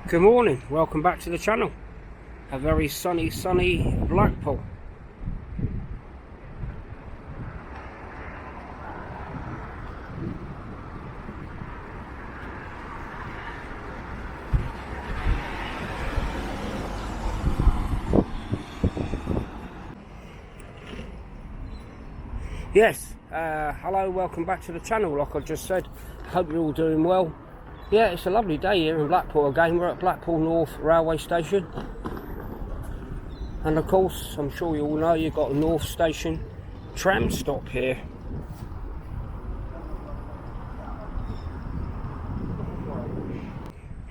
Good morning, welcome back to the channel. A very sunny Blackpool. Yes, hello, welcome back to the channel. Like I just said, hope you're all doing well. Yeah, it's a lovely day here in Blackpool again. We're at Blackpool North Railway Station. And of course, I'm sure you all know, you've got a North Station tram stop here.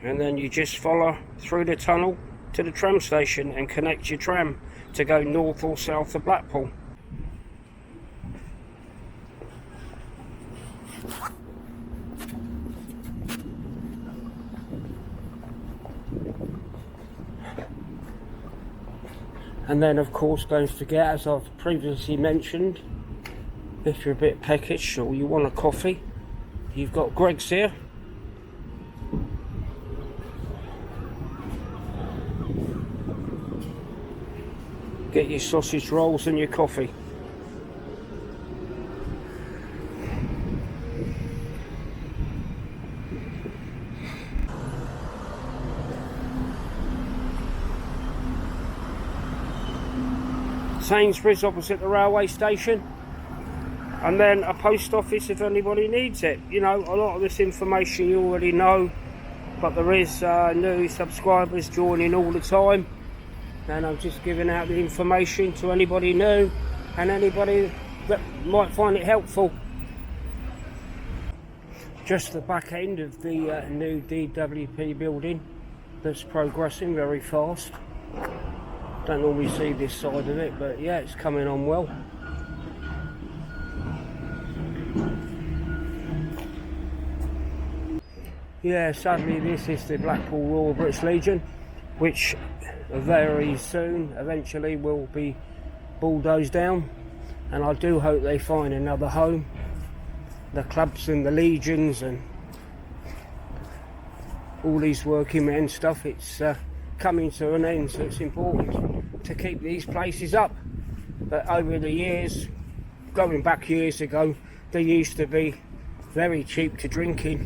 And then you just follow through the tunnel to the tram station and connect your tram to go north or south of Blackpool. And then of course, don't forget, as I've previously mentioned, if you're a bit peckish or you want a coffee, you've got Greg's here. Get your sausage rolls and your coffee. Sainsbury's opposite the railway station, and then a post office if anybody needs it. You know, a lot of this information you already know, but there is new subscribers joining all the time, and I'm just giving out the information to anybody new and anybody that might find it helpful. Just the back end of the new DWP building that's progressing very fast. Don't normally see this side of it, but yeah, it's coming on well. Yeah, sadly this is the Blackpool Royal British Legion, which very soon, eventually, will be bulldozed down, and I do hope they find another home. The clubs and the legions and all these working men stuff, it's coming to an end, so it's important to keep these places up. But over the years, going back years ago, they used to be very cheap to drink in,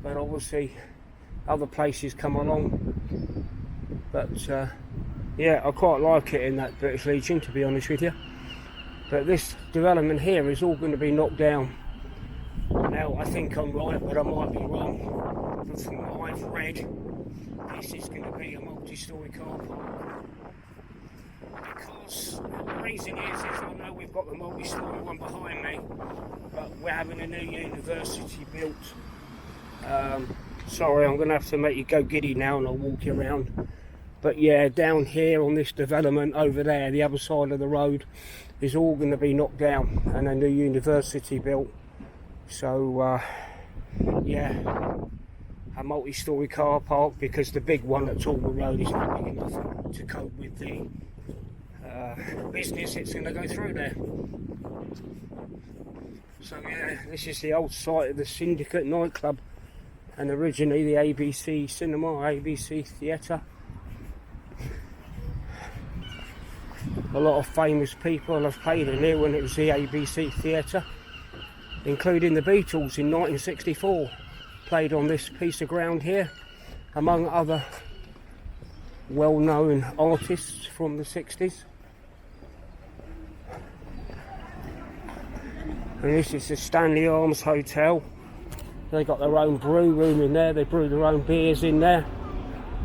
but obviously other places come along. But yeah, I quite like it in that British Legion, to be honest with you. But this development here is all going to be knocked down. Now, I think I'm right, but I might be wrong. But from what I've read, this is going to be a multi-storey car park. Because the reason is I know we've got the multi-storey one behind me, but we're having a new university built. Sorry, I'm going to have to make you go giddy now and I'll walk you around. But yeah, down here on this development over there, the other side of the road, is all going to be knocked down and a new university built. So yeah, a multi-storey car park, because the big one at Talbot Road is not big enough to cope with the business it's going to go through there. So yeah, this is the old site of the Syndicate nightclub, and originally the ABC Cinema, ABC Theatre. A lot of famous people have played in here when it was the ABC Theatre, including the Beatles in 1964, played on this piece of ground here, among other well-known artists from the 60s. And this is the Stanley Arms Hotel. They got their own brew room in there, they brew their own beers in there.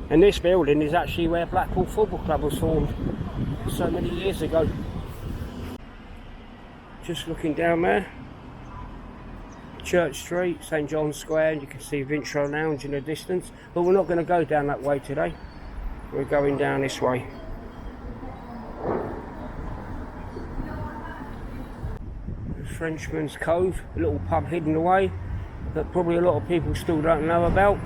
And this building is actually where Blackpool Football Club was formed so many years ago. Just looking down there, Church Street, St John's Square, and you can see Vintro Lounge in the distance. But we're not going to go down that way today. We're going down this way. Frenchman's Cove, a little pub hidden away that probably a lot of people still don't know about.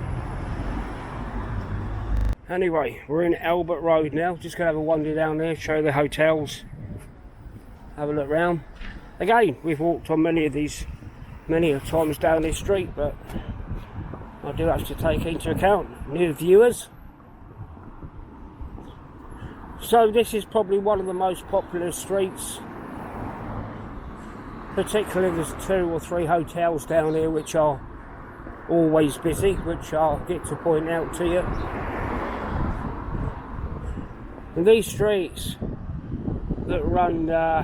Anyway, we're in Albert Road now. Just going to have a wander down there, show the hotels, have a look round. Again, we've walked on many of these many times down this street, but I do have to take into account new viewers. So this is probably one of the most popular streets. Particularly there's 2 or 3 hotels down here which are always busy, which I'll get to point out to you. And these streets that run, I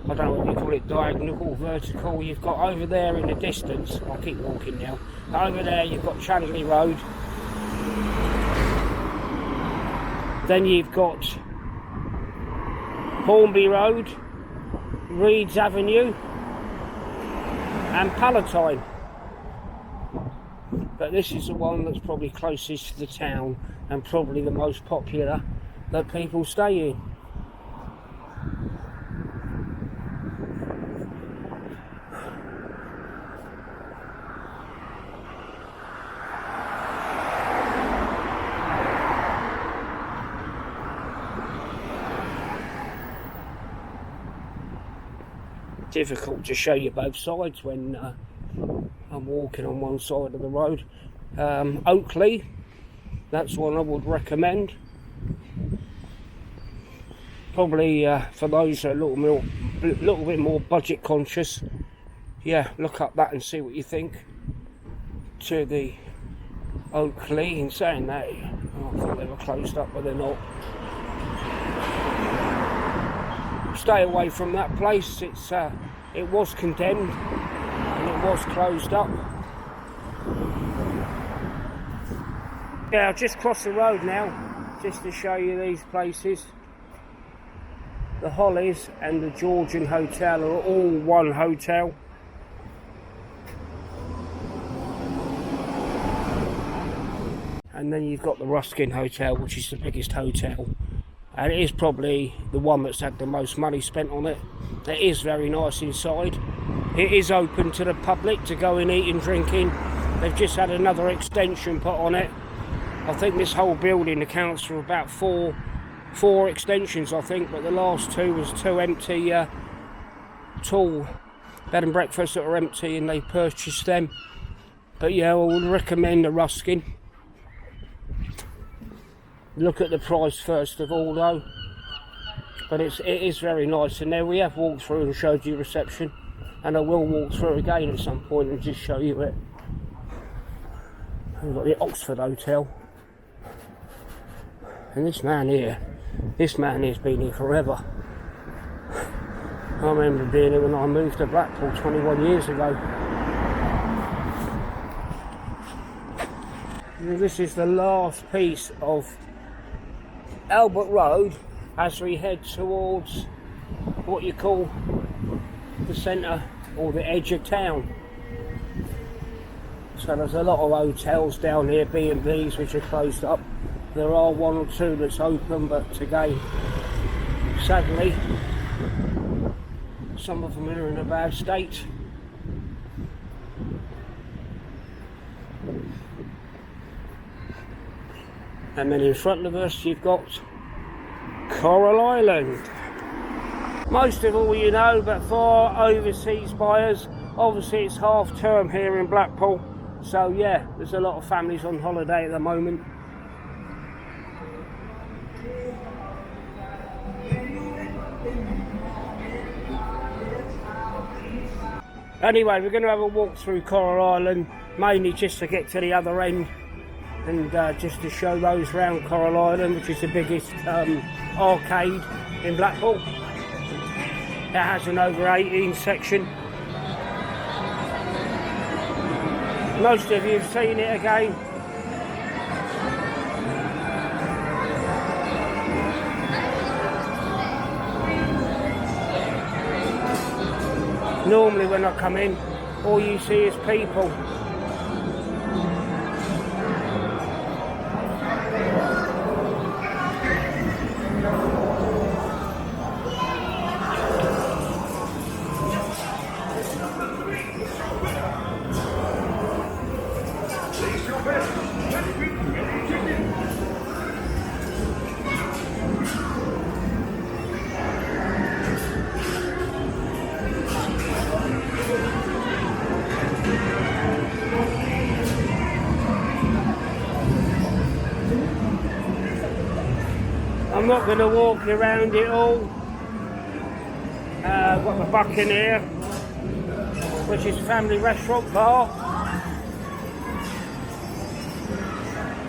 don't know what you call it, diagonal or vertical, you've got over there in the distance, I'll keep walking now, over there you've got Chanley Road, then you've got Hornby Road, Reeds Avenue and Palatine. But this is the one that's probably closest to the town and probably the most popular that people stay in. Difficult to show you both sides when I'm walking on one side of the road. Oakley, that's one I would recommend. Probably for those that are a little bit more budget conscious. Yeah, look up that and see what you think. To the Oakley. In saying that, I thought they were closed up, but they're not. Stay away from that place. It was condemned and it was closed up. Yeah, I'll just cross the road now just to show you these places. The Hollies and the Georgian Hotel are all one hotel. And then you've got the Ruskin Hotel, which is the biggest hotel. And it is probably the one that's had the most money spent on it. It is very nice inside. It is open to the public to go and eat and drink in. They've just had another extension put on it. I think this whole building accounts for about four extensions, I think, but the last 2 was 2 empty tall bed and breakfasts that are empty, and they purchased them. But yeah, I would recommend the Ruskin. Look at the price first of all though, but it is very nice. And there we have walked through and showed you reception, and I will walk through again at some point and just show you it. We've got the Oxford Hotel, and this man here's been here forever. I remember being here when I moved to Blackpool 21 years ago. This is the last piece of Albert Road as we head towards what you call the centre or the edge of town. So there's a lot of hotels down here, B&Bs, which are closed up. There are 1 or 2 that's open, but again, sadly, some of them are in a bad state. And then in front of us you've got Coral Island. Most of all you know, but for overseas buyers, obviously it's half term here in Blackpool. So yeah, there's a lot of families on holiday at the moment. Anyway, we're going to have a walk through Coral Island, mainly just to get to the other end. And just to show those round Coral Island, which is the biggest arcade in Blackpool. It has an over 18 section. Most of you have seen it again. Normally when I come in, all you see is people. not going to walk you around it all. Got the Buccaneer, which is a family restaurant bar.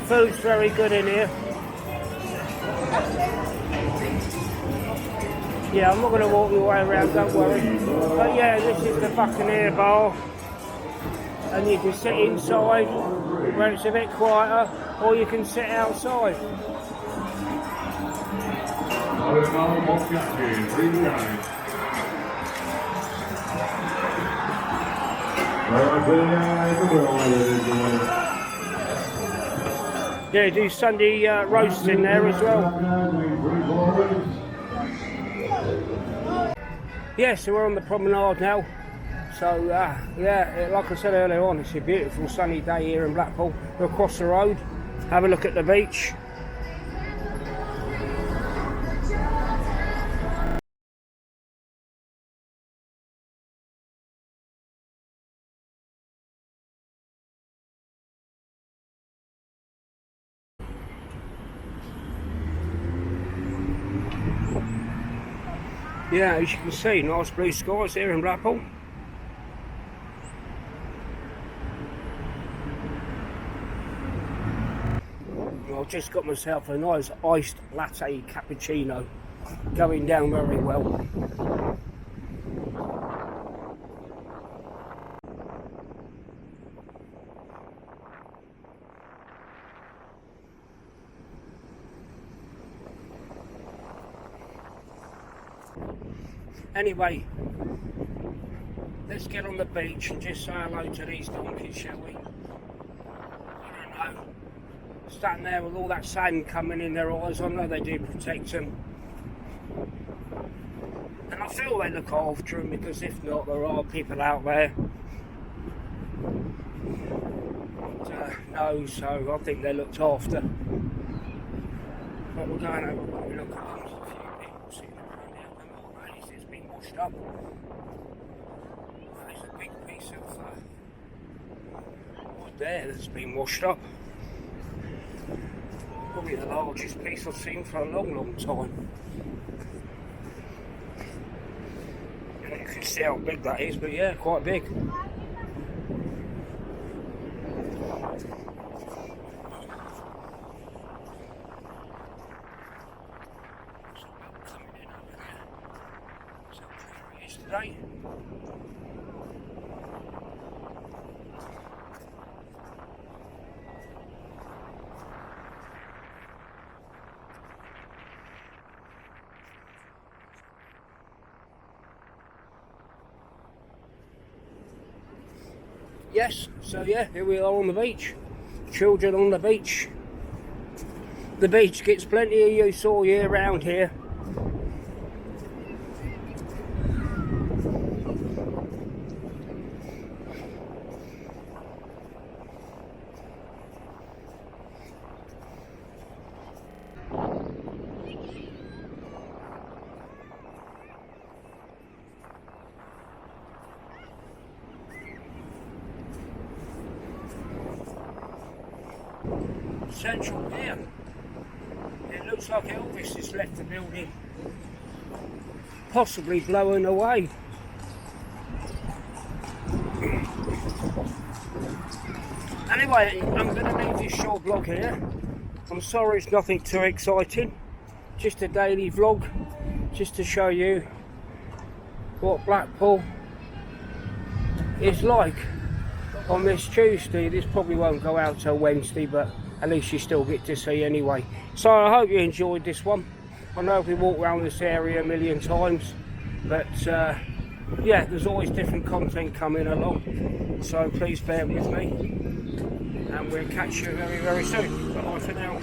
Food's very good in here. Yeah, I'm not going to walk your way around, don't worry. But yeah, this is the Buccaneer bar. And you can sit inside where it's a bit quieter, or you can sit outside. Yeah, do Sunday roasts in there as well. Yeah, so we're on the promenade now. So yeah, like I said earlier on, it's a beautiful sunny day here in Blackpool. We're across the road, have a look at the beach. Yeah, as you can see, nice blue skies here in Blackpool. I've just got myself a nice iced latte cappuccino, going down very well. Anyway, let's get on the beach and just say hello to these donkeys, shall we? I don't know. Standing there with all that sand coming in their eyes, I know they do protect them. And I feel they look after them, because if not, there are people out there. No, so I think they're looked after. But we're going over and look at them. There's a few people sitting around here. The more days it's been washed up. There's a big piece of wood there that's been washed up. Probably the largest piece I've seen for a long, long time. And you can see how big that is, but yeah, quite big. Today. Yes, so yeah, here we are on the beach. Children on the beach. The beach gets plenty of use all year round here. Central here. It looks like Elvis has left the building, possibly blowing away. Anyway, I'm going to leave this short vlog here. I'm sorry it's nothing too exciting, just a daily vlog, just to show you what Blackpool is like on this Tuesday. This probably won't go out till Wednesday, but at least you still get to see anyway. So I hope you enjoyed this one. I know we walked around this area a million times, but yeah, there's always different content coming along, so please bear with me, and we'll catch you very, very soon. Bye for now.